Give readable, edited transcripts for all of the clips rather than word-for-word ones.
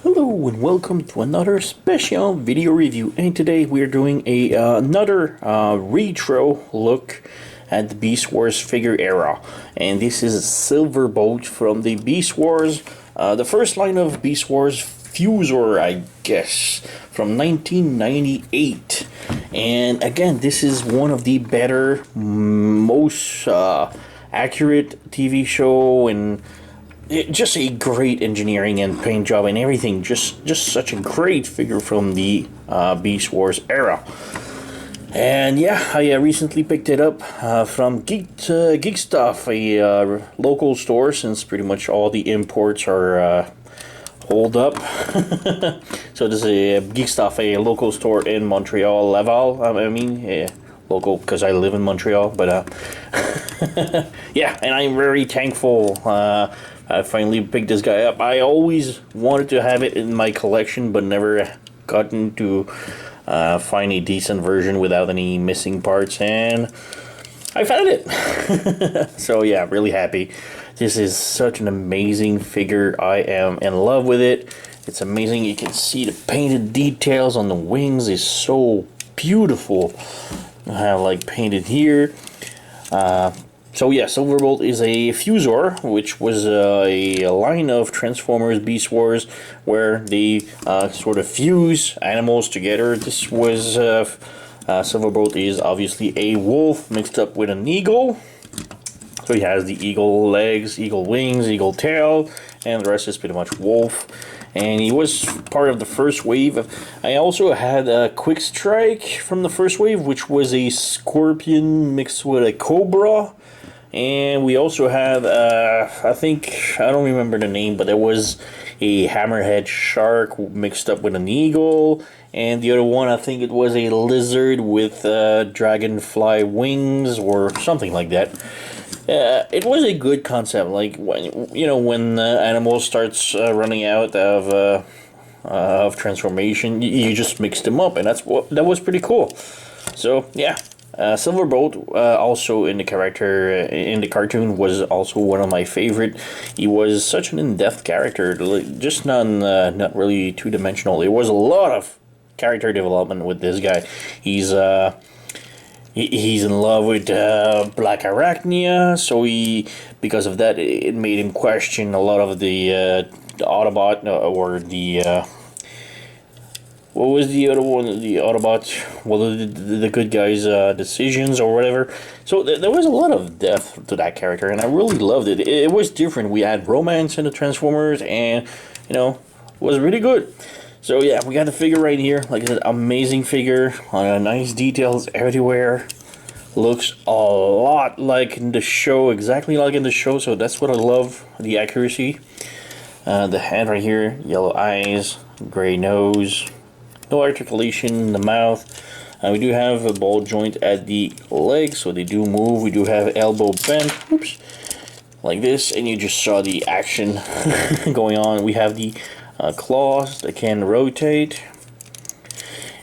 Hello and welcome to another special video review, and today we're doing another retro look at the Beast Wars figure era, and this is Silverbolt from the Beast Wars, the first line of Beast Wars Fuzor, I guess, from 1998. And again, this is one of the better, most accurate TV show, and just a great engineering and paint job and everything. Just such a great figure from the Beast Wars era. And yeah, I recently picked it up from GEEKSTUFF, a local store, since pretty much all the imports are holed up. So this is a GEEKSTUFF, a local store in Montreal, Laval. Local because I live in Montreal, but yeah, and I'm very thankful I finally picked this guy up. I always wanted to have it in my collection, but never gotten to find a decent version without any missing parts, and I found it. So yeah, really happy. This is such an amazing figure. I am in love with it. It's amazing. You can see the painted details on the wings is so beautiful. I have like painted here. So yeah, Silverbolt is a Fuzor, which was a line of Transformers Beast Wars where they sort of fuse animals together. This was Silverbolt is obviously a wolf mixed up with an eagle. So he has the eagle legs, eagle wings, eagle tail, and the rest is pretty much wolf. And he was part of the first wave. I also had a quick strike from the first wave, which was a scorpion mixed with a cobra. And we also have, I don't remember the name, but there was a hammerhead shark mixed up with an eagle. And the other one, I think it was a lizard with dragonfly wings or something like that. It was a good concept. Like when animals starts running out of transformation, you just mix them up, and that was pretty cool. So yeah. Silverbolt, also in the cartoon, was also one of my favorite. He was such an in-depth character, just not really two-dimensional. There was a lot of character development with this guy. He's in love with Black Arachnia, so because of that, it made him question a lot of the Autobot or the. What was the other one? The Autobot, well, the good guy's decisions or whatever. So there was a lot of depth to that character, and I really loved it. It was different. We had romance in the Transformers, and it was really good. So yeah, we got the figure right here. Like I said, amazing figure. Nice details everywhere. Looks a lot like in the show, exactly like in the show. So that's what I love, the accuracy. The head right here, yellow eyes, gray nose. No articulation in the mouth. We do have a ball joint at the legs, so they do move. We do have elbow bend, oops, like this, and you just saw the action going on. We have the claws that can rotate,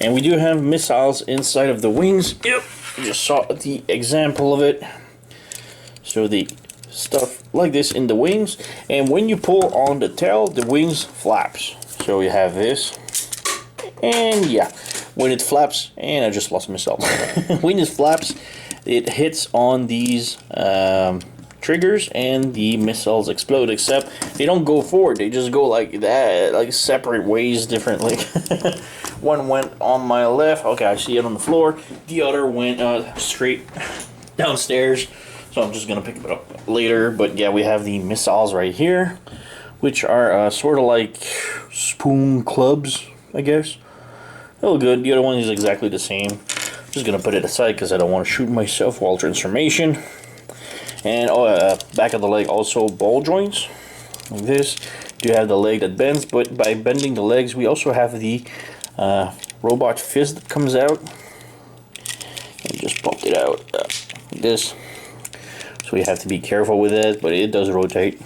and we do have missiles inside of the wings. Yep, you just saw the example of it. So the stuff like this in the wings, and when you pull on the tail, the wings flaps. So you have this. And yeah, when it flaps, and I just lost myself. When it flaps, it hits on these triggers, and the missiles explode. Except they don't go forward; they just go like that, like separate ways, differently. One went on my left. Okay, I see it on the floor. The other went straight downstairs. So I'm just gonna pick it up later. But yeah, we have the missiles right here, which are sort of like spoon clubs, I guess. Oh, good. The other one is exactly the same. I'm just gonna put it aside because I don't want to shoot myself while transformation. And back of the leg also ball joints like this. You have the leg that bends, but by bending the legs, we also have the robot fist that comes out. And just popped it out like this. So we have to be careful with it, but it does rotate.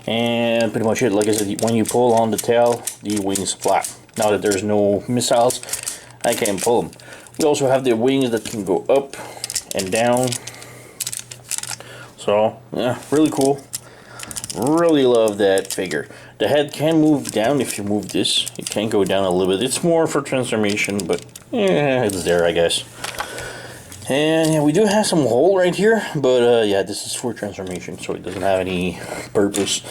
And pretty much it. Like I said, when you pull on the tail, the wings flap. Now that there's no missiles, I can pull them. We also have the wings that can go up and down. So, yeah, really cool. Really love that figure. The head can move down if you move this. It can go down a little bit. It's more for transformation, but yeah, it's there, I guess. And yeah, we do have some hole right here, but yeah, this is for transformation, so it doesn't have any purpose.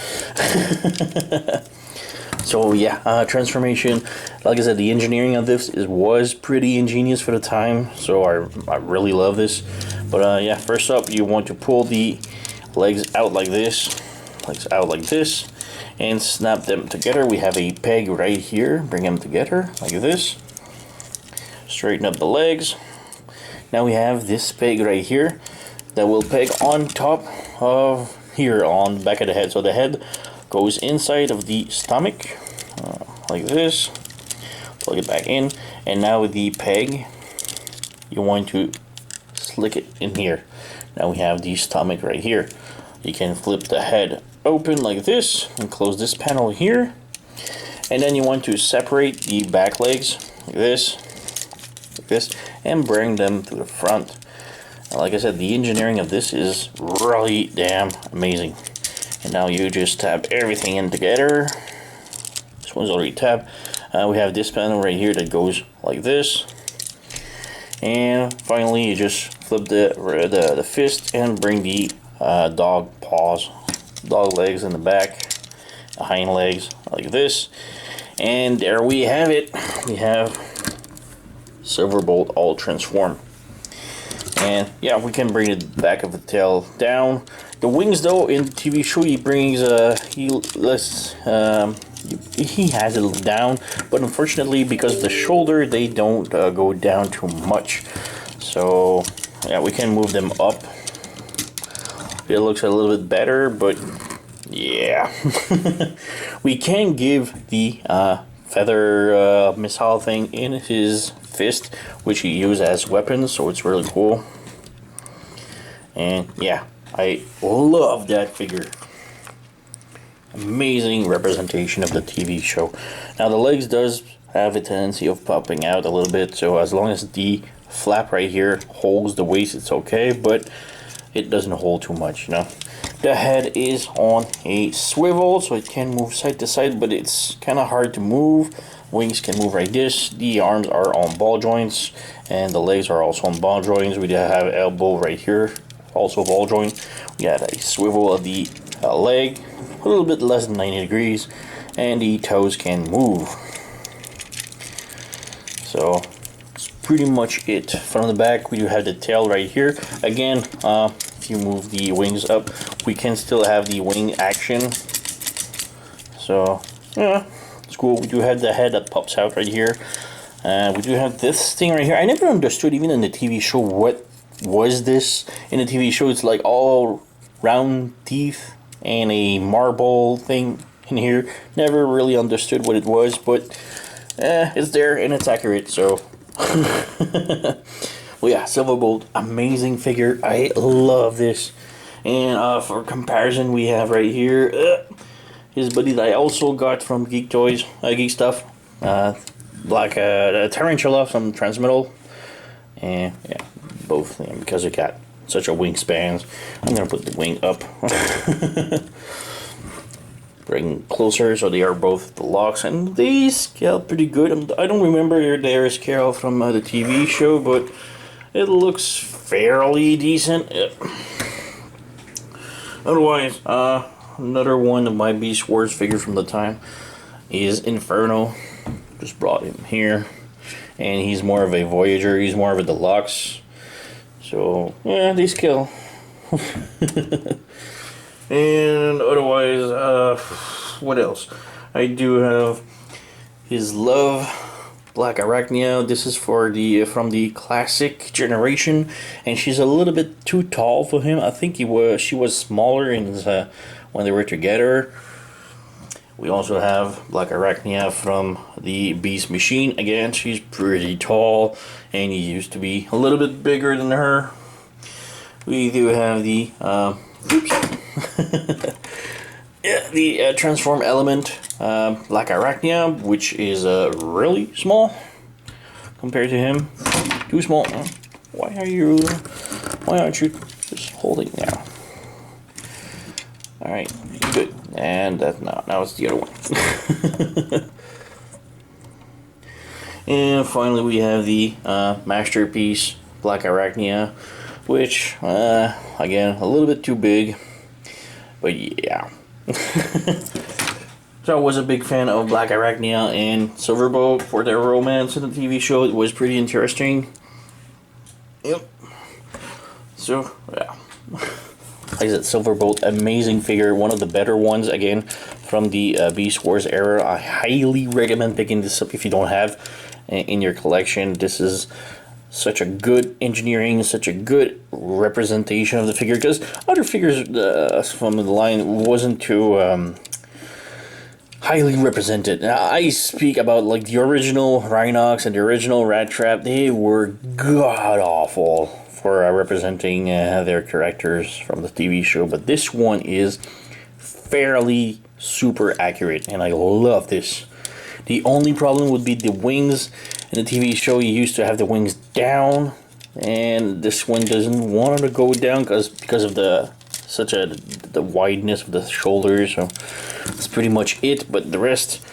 So yeah, transformation. Like I said, the engineering of this was pretty ingenious for the time, so I really love this. But yeah, first up, you want to pull the legs out like this, and snap them together. We have a peg right here. Bring them together like this. Straighten up the legs. Now we have this peg right here that will peg on top of here on the back of the head. So the head goes inside of the stomach like this. Plug it back in, and now with the peg, you want to slick it in here. Now we have the stomach right here. You can flip the head open like this and close this panel here, and then you want to separate the back legs like this, and bring them to the front. And like I said, the engineering of this is really damn amazing. And now you just tap everything in together. This one's already tapped. We have this panel right here that goes like this, and finally you just flip the fist and bring the dog legs in the back, the hind legs like this, and there we have it. We have Silverbolt all transformed. And yeah, we can bring the back of the tail down. The wings, though, in the TV show, he has it down, but unfortunately, because of the shoulder, they don't go down too much. So yeah, we can move them up. It looks a little bit better, but yeah. We can give the feather missile thing in his fist, which he used as weapons, so it's really cool. And yeah, I love that figure. Amazing representation of the TV show. Now the legs does have a tendency of popping out a little bit, so as long as the flap right here holds the waist, it's okay, but it doesn't hold too much, you know. The head is on a swivel, so it can move side to side, but it's kind of hard to move. Wings can move like this. The arms are on ball joints, and the legs are also on ball joints. We have elbow right here, also ball joint. We got a swivel of the leg, a little bit less than 90 degrees, and the toes can move. So that's pretty much it. From the back, we do have the tail right here. Again, if you move the wings up, we can still have the wing action. So yeah, it's cool. We do have the head that pops out right here. We do have this thing right here. I never understood, even in the TV show, what was this. In the TV show, it's like all round teeth and a marble thing in here. Never really understood what it was, but it's there and it's accurate, so. Well, yeah, Silverbolt, amazing figure. I love this. And for comparison, we have right here his buddy that I also got from Geek Stuff, like a tarantula from Transmetal. And yeah, both of them, because it got such a wingspan. I'm gonna put the wing up. Bring closer, so they are both the locks, and they scale pretty good. I don't remember their scale from the TV show, but it looks fairly decent. Otherwise, another one of my Beast Wars figures from the time is Inferno. Just brought him here, and he's more of a Voyager. He's more of a deluxe. So yeah, they scale. And otherwise, what else? I do have his Love Black Arachnia. This is for the from the classic generation, and she's a little bit too tall for him. I think she was smaller in when they were together. We also have Black Arachnia from the Beast Machine. Again, she's pretty tall, and he used to be a little bit bigger than her. We do have the yeah, the transform element Black Arachnia, which is really small compared to him. Too small. Why aren't you just holding now? Alright, good. And that now it's the other one. And finally we have the masterpiece Black Arachnia, which again a little bit too big, but yeah. So I was a big fan of Black Arachnia and Silverbolt for their romance in the TV show. It was pretty interesting. Yep. So yeah. Like I said, Silverbolt, amazing figure, one of the better ones, again, from the Beast Wars era. I highly recommend picking this up if you don't have in your collection. This is such a good engineering, such a good representation of the figure, because other figures from the line wasn't too highly represented. Now, I speak about like the original Rhinox and the original Rat Trap. They were god-awful for representing their characters from the TV show, but this one is fairly super accurate, and I love this. The only problem would be the wings. In the TV show, you used to have the wings down, and this one doesn't want to go down because of the wideness of the shoulders. So that's pretty much it. But the rest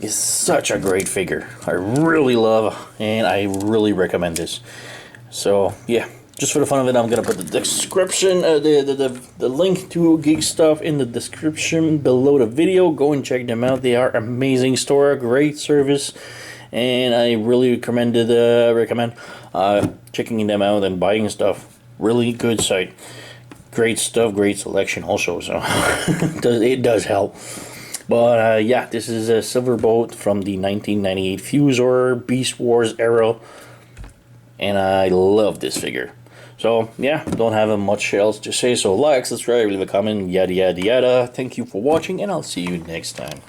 is such a great figure. I really love, and I really recommend this. So yeah. Just for the fun of it, I'm gonna put the description, the link to Geek Stuff in the description below the video. Go and check them out. They are amazing store, great service, and I really recommend checking them out and buying stuff. Really good site, great stuff, great selection also. So it does help. But yeah, this is a Silverbolt from the 1998 Fuzor Beast Wars era, and I love this figure. So, yeah, don't have much else to say, so like, subscribe, leave a comment, yada yada yada. Thank you for watching, and I'll see you next time.